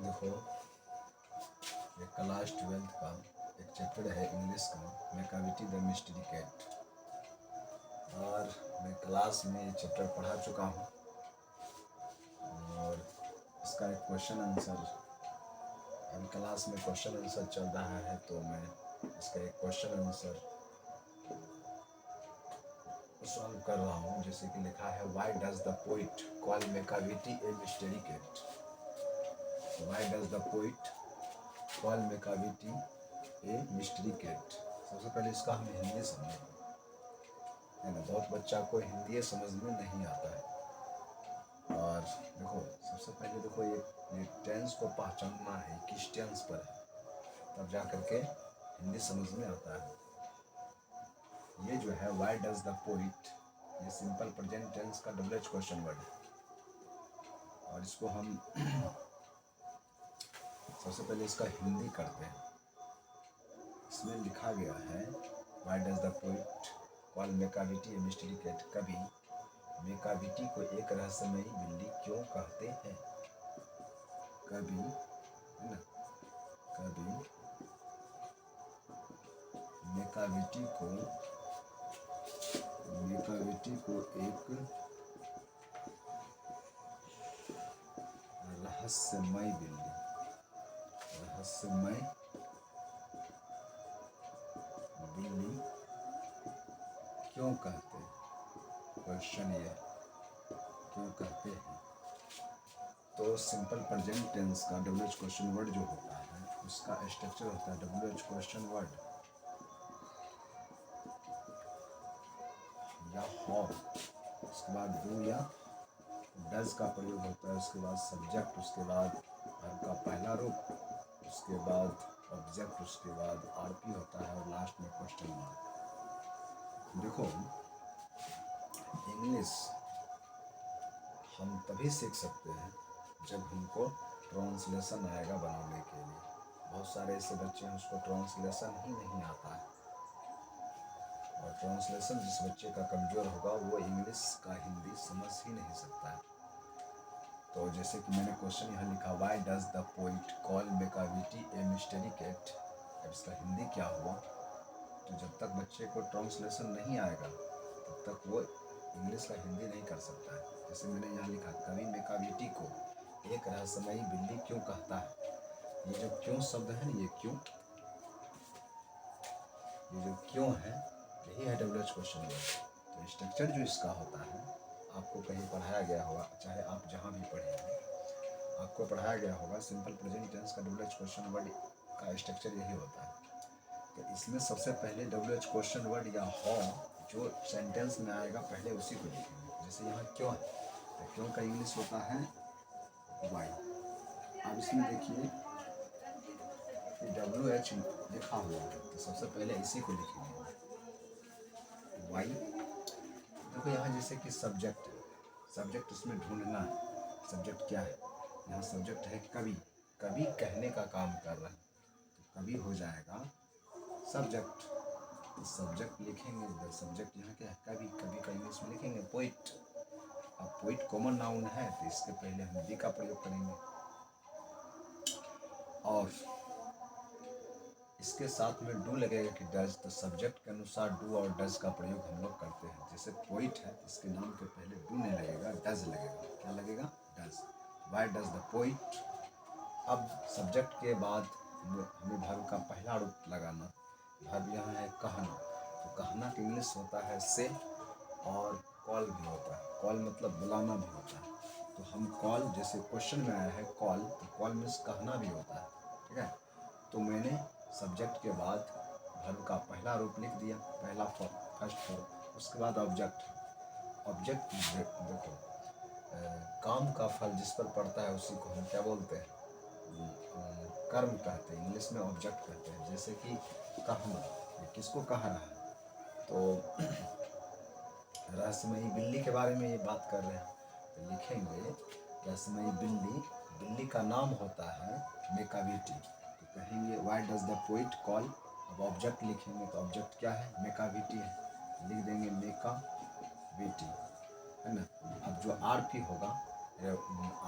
देखो, ये क्लास 12 का एक चैप्टर है इंग्लिश का, मैकाविटी द मिस्ट्री कैट। और मैं क्लास में ये चैप्टर पढ़ा चुका हूँ और इसका एक क्वेश्चन आंसर अभी क्लास में क्वेश्चन आंसर चल रहा है, तो मैं इसका एक क्वेश्चन आंसर सॉल्व कर रहा हूँ। जैसे कि लिखा है, why does the poet call Macavity a mystery cat. Why does the poet call Macavity a mystery cat. सबसे पहले इसका हम हिंदी समझेंगे, है ना। बहुत बच्चा को हिंदी समझ में नहीं आता है। और देखो, सबसे पहले देखो, ये टेंस को पहचानना है, किस टेंस पर है, तब जा करके हिंदी समझ में आता है। ये जो है व्हाई डज द पोइट, ये सिंपल प्रेजेंट टेंस का डबल एच क्वेश्चन वर्ड है। और इसको हम सबसे पहले इसका हिंदी करते हैं। इसमें लिखा गया है, why does the poet call Macavity a mystery cat. कभी मैकाविटी को एक रहस्यमयी बिल्ली क्यों कहते हैं। कभी, है ना, कभी मैकाविटी को एक रहस्यमय बिल्ली क्यों कहते हैं। क्वेश्चन ये, क्यों कहते हैं। तो सिंपल प्रेजेंट टेंस का डबल एच क्वेश्चन वर्ड जो होता है, उसका स्ट्रक्चर होता है डबल एच क्वेश्चन वर्ड या हाउ, उसके बाद डू या डज का प्रयोग होता है, उसके बाद सब्जेक्ट, उसके बाद वर्ब का पहला रूप, उसके बाद ऑब्जेक्ट, उसके बाद आरपी होता है और लास्ट में क्वेश्चन मार्क। देखो, इंग्लिश हम तभी सीख सकते हैं जब हमको ट्रांसलेशन आएगा बनाने के लिए। बहुत सारे ऐसे बच्चे हैं उसको ट्रांसलेशन ही नहीं आता है, और ट्रांसलेशन जिस बच्चे का कमज़ोर होगा वो इंग्लिश का हिंदी समझ ही नहीं सकता है। तो जैसे कि मैंने क्वेश्चन यहाँ लिखा, why does the poet call Macavity a mystery cat. अब इसका हिंदी क्या हुआ। तो जब तक बच्चे को ट्रांसलेशन नहीं आएगा तब तक वो इंग्लिश का हिंदी नहीं कर सकता है। जैसे मैंने यहाँ लिखा, कवि मैकाविटी को एक रहस्यमयी बिल्ली क्यों कहता है। ये जो क्यों शब्द है ना, ये जो क्यों है, यही है डबल एच क्वेश्चन वर्ड। तो स्ट्रक्चर जो इसका होता है, आपको कहीं पढ़ाया गया होगा, चाहे आप जहाँ भी पढ़े हैं, आपको पढ़ाया गया होगा सिंपल प्रेजेंट टेंस का डबल एच क्वेश्चन वर्ड का स्ट्रक्चर यही होता है। तो इसमें सबसे पहले डबल एच क्वेश्चन वर्ड या हाउ जो सेंटेंस में आएगा, पहले उसी को लिखेंगे। जैसे यहाँ क्यों है, तो क्यों का इंग्लिश होता है वाई। अब इसमें देखिए डब्ल्यू एच लिखा हुआ है, तो सबसे पहले इसी को लिखेंगे, वाई। देखो यहाँ जैसे कि सब्जेक्ट है, सब्जेक्ट उसमें ढूंढना है। सब्जेक्ट क्या है, यहाँ सब्जेक्ट है कवि, कवि कहने का काम कर रहा है, तो कवि हो जाएगा सब्जेक्ट। तो सब्जेक्ट लिखेंगे, सब्जेक्ट यहाँ क्या है, कवि। कवि का इंग्लिश में लिखेंगे पोइट। अब पोइट कॉमन नाउन है, तो इसके पहले हम डी का प्रयोग करेंगे। और इसके साथ में डू लगेगा कि डज। तो सब्जेक्ट के अनुसार डू और डज का प्रयोग हम लोग करते हैं। जैसे पोइट है, इसके नाम के पहले डू नहीं लगेगा, डज लगेगा। क्या लगेगा, does. Why does the poet. अब सब्जेक्ट के बाद हमें वर्ब का पहला रूप लगाना। वर्ब यहाँ है कहना, तो कहना का इंग्लिश होता है से, और कॉल भी होता है। कॉल मतलब बुलाना भी होता है। तो हम कॉल, जैसे क्वेश्चन में आया है कॉल, तो कॉल मीन्स कहना भी होता है, ठीक है। तो मैंने सब्जेक्ट के बाद वर्ब का पहला रूप लिख दिया, पहला फर्स्ट फॉर्म। उसके बाद ऑब्जेक्ट। ऑब्जेक्ट देखो, काम का फल जिस पर पड़ता है उसी को हम क्या बोलते हैं, कर्म कहते हैं। इंग्लिश में ऑब्जेक्ट कहते हैं। जैसे कि कहना, ये किसको कह रहा है, तो रहस्यमयी बिल्ली के बारे में ये बात कर रहे हैं। तो लिखेंगे रहस्यमयी बिल्ली, बिल्ली का नाम होता है मैकाविटी। तो कहेंगे why does the poet call. अब ऑब्जेक्ट लिखेंगे, तो ऑब्जेक्ट क्या है, मैकाविटी है, लिख देंगे मैकाविटी, है ना। अब जो आरपी होगा,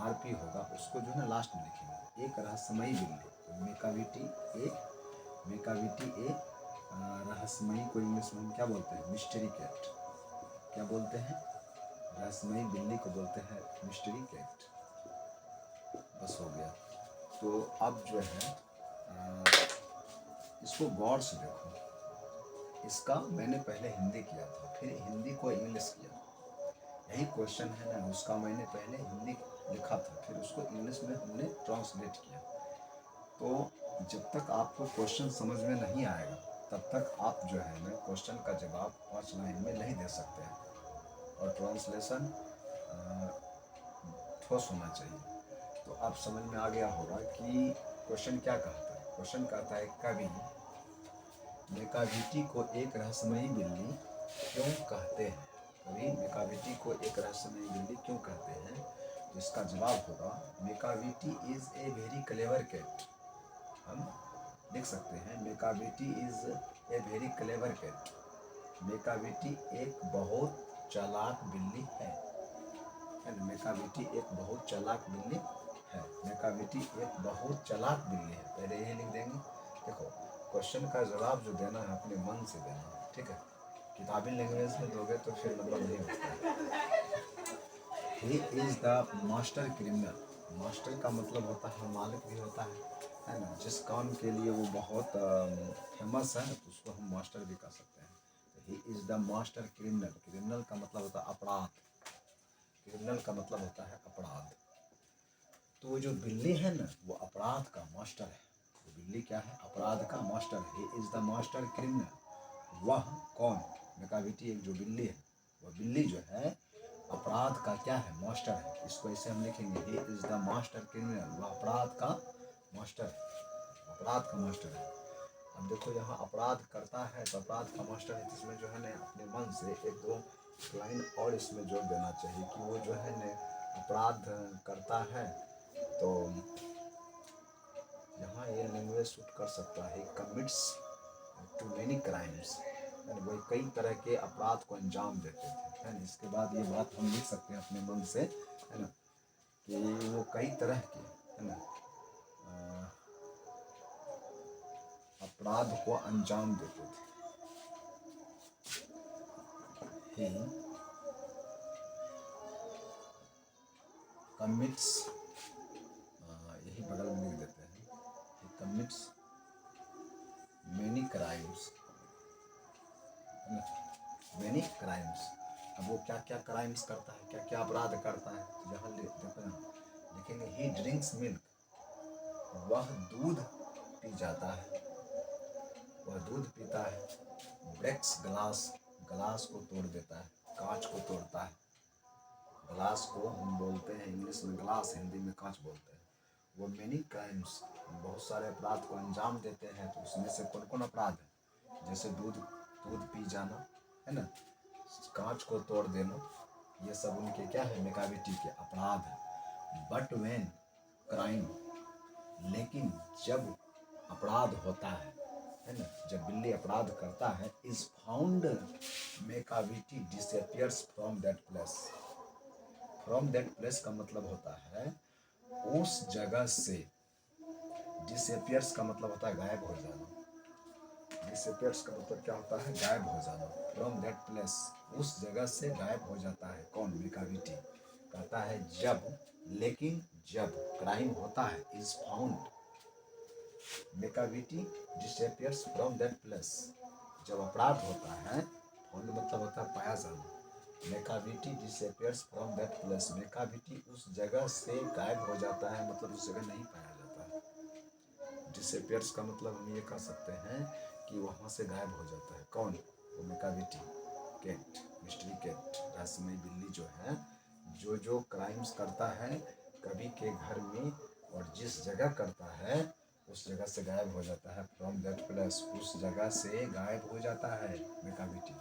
RP होगा उसको जो है ना लास्ट में लिखेंगे। एक रहस्यमयी बिल्ली, तो मेकाविटी एक रहस्यमयी को इंग्लिश में हम क्या बोलते हैं? Mystery cat. क्या बोलते हैं? रहस्यमयी बिल्ली को बोलते हैं मिस्ट्री कैट। बस हो गया। तो अब जो है इसको गौर से देखो। इसका मैंने पहले हिंदी किया था, फिर हिंदी को इंग्लिश किया। यही क्वेश्चन है ना, उसका मैंने पहले हिंदी लिखा था, फिर उसको इंग्लिश में हमने ट्रांसलेट किया। तो जब तक आपको क्वेश्चन समझ में नहीं आएगा तब तक आप जो है ना क्वेश्चन का जवाब 5 लाइन में नहीं दे सकते हैं, और ट्रांसलेशन ठोस होना चाहिए। तो आप समझ में आ गया होगा कि क्वेश्चन क्या कहता है। क्वेश्चन कहता है कवि मेकाविटी को एक रहस्यमयी बिल्ली क्यों कहते हैं? कवि मेकाविटी को एक रहस्यमयी बिल्ली क्यों कहते हैं? तो इसका जवाब होगा Macavity is a very clever cat. हम लिख सकते हैं Macavity is a very clever cat. Macavity एक बहुत चालाक बिल्ली है। मेकाविटी एक बहुत चालाक बिल्ली है। मेकाविटी एक बहुत चालाक बिल्ली है, पहले यही लिख देंगे। देखो क्वेश्चन का जवाब जो देना है अपने मन से देना है, ठीक है? किताबी लैंग्वेज में दोगे तो फिर मतलब नहीं होता। He is the master criminal. Master का मतलब होता है मालिक भी होता है ना? जिस काम के लिए वो बहुत फेमस है तो उसको हम मास्टर भी कह सकते हैं। He is the master criminal. Criminal का मतलब होता है अपराध। क्रिमिनल का मतलब होता है अपराध। तो वो जो बिल्ली है ना वो अपराध का मास्टर है। वो बिल्ली क्या है? अपराध का मास्टर है। He is the master criminal. वह कौन? मेकाविटी एक जो बिल्ली है, वह बिल्ली जो है अपराध का क्या है? मास्टर है। इसको ऐसे हम लिखेंगे he is the master criminal. वह अपराध का मास्टर है, अपराध का मास्टर है। अब देखो यहाँ अपराध करता है तो अपराध का मास्टर है, इसमें जो है ना अपने मन से एक दो लाइन और इसमें जोड़ देना चाहिए कि वो जो है ना अपराध करता है। तो यहाँ ये लैंग्वेज सूट कर सकता है, कमिट्स टू मेनी क्राइम्स। वो कई तरह के अपराध को अंजाम देते थे, है ना? इसके बाद ये बात हम लिख सकते हैं अपने मन से, है ना, कि वो कई तरह के, है ना, अपराध को अंजाम देते थे। ही कमिट्स, यही बगल में लिख देते हैं, ही कमिट्स मेनी क्राइम्स, है ना, मेनी क्राइम्स। अब वो क्या क्या क्राइम्स करता है, क्या क्या अपराध करता है? तो यहाँ देखो ना लिखेंगे ही ड्रिंक्स मिल्क। वह दूध पी जाता है, वह दूध पीता है। ब्रेक्स ग्लास, ग्लास को तोड़ देता है, कांच को तोड़ता है। ग्लास को हम बोलते हैं इंग्लिश में ग्लास, हिंदी में कांच बोलते हैं। वो मेनी क्राइम्स, बहुत सारे अपराध को अंजाम देते हैं। तो उसमें से कौन कौन अपराध है? जैसे दूध पी जाना, है ना, कांच को तोड़ देना, ये सब उनके क्या है? मेकाविटी के अपराध है। बट व्हेन क्राइम, लेकिन जब अपराध होता है ना, जब बिल्ली अपराध करता है, is found Macavity disappears from that place. From that place का मतलब होता है उस जगह से। डिसअपियर्स का मतलब होता है गायब हो जाना। डिसअपियर्स का मतलब क्या होता है? गायब हो जाना। फ्रॉम दैट प्लेस, उस जगह से गायब हो जाता है। कौन? मेकाविटी। कहता है जब, लेकिन जब क्राइम होता है, is found, Macavity disappears from that place. जब अपराध होता है, फाउंड मतलब होता है पाया जाना। मेकाविटी डिसअपियर्स फ्रॉम दैट प्लेस, मेकाविटी उस जगह से गायब हो जाता है, मतलब उस जगह नहीं पाया जाता है। डिसअपियर्स का मतलब हम ये कह सकते हैं कि वहाँ से गायब हो जाता है। कौन? वो मेकाविटी कैट, मिस्ट्री कैट, रहस्यमयी बिल्ली जो है, जो क्राइम्स करता है कवि के घर में, और जिस जगह करता है उस जगह से गायब हो जाता है। फ्रॉम दैट प्लेस, उस जगह से गायब हो जाता है मेकाविटी।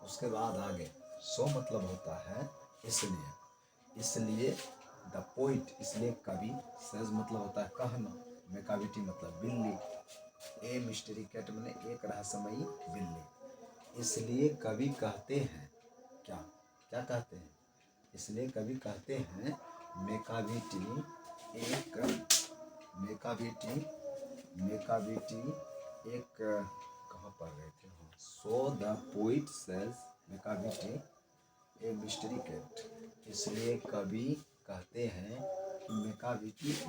उसके बाद आगे सो मतलब होता है इसलिए। इसलिए द पोइट, इसलिए कवि। सेज मतलब होता है कहना। मेकाविटी मतलब बिल्ली। ए मिस्ट्री कैट मैंने एक रहस्यमयी बिल्ली। इसलिए कवि कहते हैं क्या? क्या कहते हैं? इसलिए कभी कहते हैं मेकाविटी एक कहाँ पढ़ रहे थे हम, so the poet says Macavity a mystery cat. इसलिए कवि कहते हैं कि मेकाविटी एक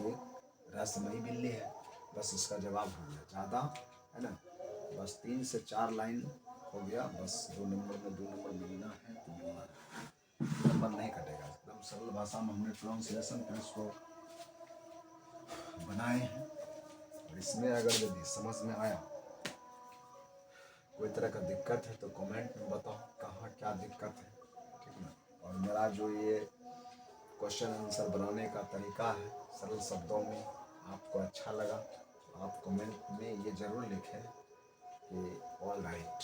रहस्यमयी बिल्ली है। बस इसका जवाब हो गया, ज़्यादा है ना, बस 3 से 4 लाइन हो गया, बस 2 नंबर में 2 नंबर मिलना है तो मिलना है, नंबर नहीं कटेगा। एकदम सरल भाषा में हमने ट्रांसलेशन का इसको बनाए हैं। और इसमें अगर यदि समझ में आया, कोई तरह का दिक्कत है तो कमेंट में बताओ कहाँ क्या दिक्कत है, ठीक है ना। और मेरा जो ये क्वेश्चन आंसर बनाने का तरीका है सरल शब्दों में, आपको अच्छा लगा तो आप कमेंट में ये ज़रूर लिखें कि ऑल राइट।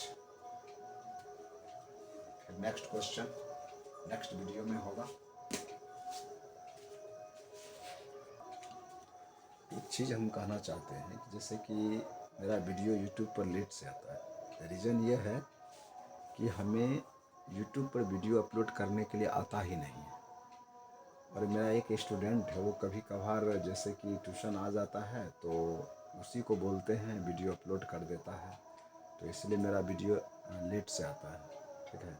फिर नेक्स्ट क्वेश्चन नेक्स्ट वीडियो में होगा। एक चीज़ हम कहना चाहते हैं कि जैसे कि मेरा वीडियो यूट्यूब पर लेट से आता है, रीज़न ये है कि हमें यूट्यूब पर वीडियो अपलोड करने के लिए आता ही नहीं है। और मेरा एक स्टूडेंट है, वो कभी कभार जैसे कि ट्यूशन आ जाता है तो उसी को बोलते हैं वीडियो अपलोड कर देता है, तो इसलिए मेरा वीडियो लेट से आता है, ठीक है।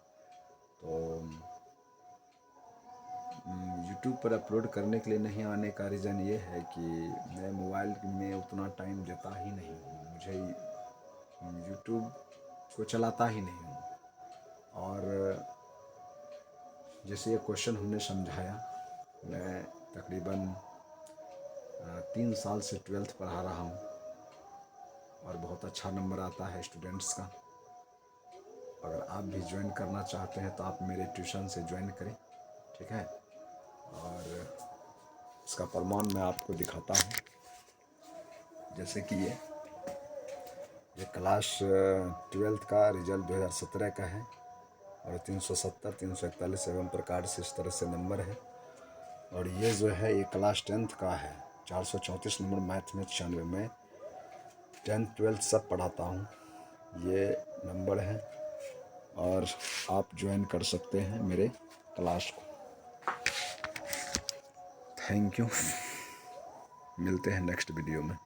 तो यूट्यूब पर अपलोड करने के लिए नहीं आने का रीज़न ये है कि मैं मोबाइल में उतना टाइम देता ही नहीं हूँ, मुझे यूट्यूब को चलाता ही नहीं हूँ। और जैसे ये क्वेश्चन हमने समझाया, मैं तकरीबन 3 साल से 12th पढ़ा रहा हूँ और बहुत अच्छा नंबर आता है स्टूडेंट्स का। अगर आप भी ज्वाइन करना चाहते हैं तो आप मेरे ट्यूशन से ज्वाइन करें, ठीक है। और इसका प्रमाण मैं आपको दिखाता हूँ। जैसे कि ये क्लास 12th का रिजल्ट 2017 का है और 370 341 एवं प्रकार से इस तरह से नंबर है। और ये जो है ये क्लास 10th का है, 434 नंबर मैथ में 96 में 10th 12th सब पढ़ाता हूँ, ये नंबर है। और आप ज्वाइन कर सकते हैं मेरे क्लास को। थैंक यू, मिलते हैं नेक्स्ट वीडियो में।